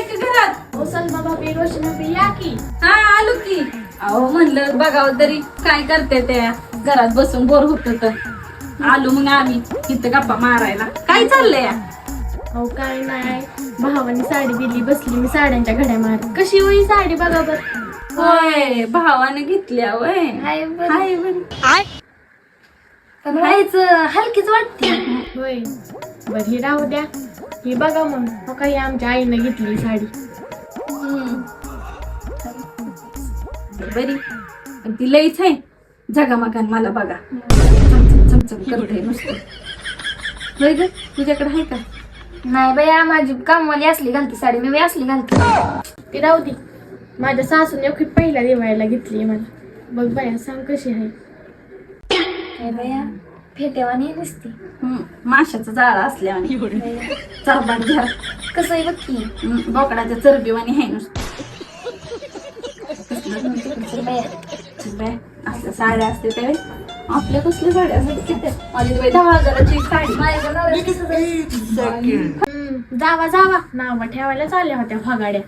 का घरात? हो सलमा भाभी, रोशनी भाभी, या की. हा आलो की. अहो म्हणलं बघावं तरी काय करते त्या घरात बसून बोर होत तर आलो मग आम्ही इथं गप्पा मारायला. काय चाललंय? हो काय नाही, भावाने साडी दिली, बसली मी साड्यांच्या घड्या मारत. कशी होई साडी बघा बर. होय भावाने घेतल्या वय. हाय बरी. हाय बरी. पण व्हायचं हलकीच वाटते. होय बर, ही राहू द्या. ही बघा मग, हो काही आमच्या आईनं घेतली साडी. बरी पण ती लईच आहे जगामगान. मला बघा चमचम करते नुसतं. होय ग, तुझ्याकडे आहे का? नाही बाया, माझी कामवाली असली घालती साडी, मी असली घालते. ती राहू दे. माझ्या सासूने खूप पहिल्या दिवाळीला घेतली मला. बघ बाया, सांग कशी आहे. काय बाया, फेटेवानी नसती. माशाचं जाळं असल्यावानी, चरबाट घ्या कसं आहे बघ की. बोकडाच्या चरबीवानी आहे नुसतं. बाया, असल्या साड्या असते त्या आपल्या कसल्या साड्या असतात किती? माझी 10,000ची साडी. माझ्या नवऱ्याची कसं जाईल? जावा जावा, नाव ठेवायला चालल्या होत्या फगाड्या.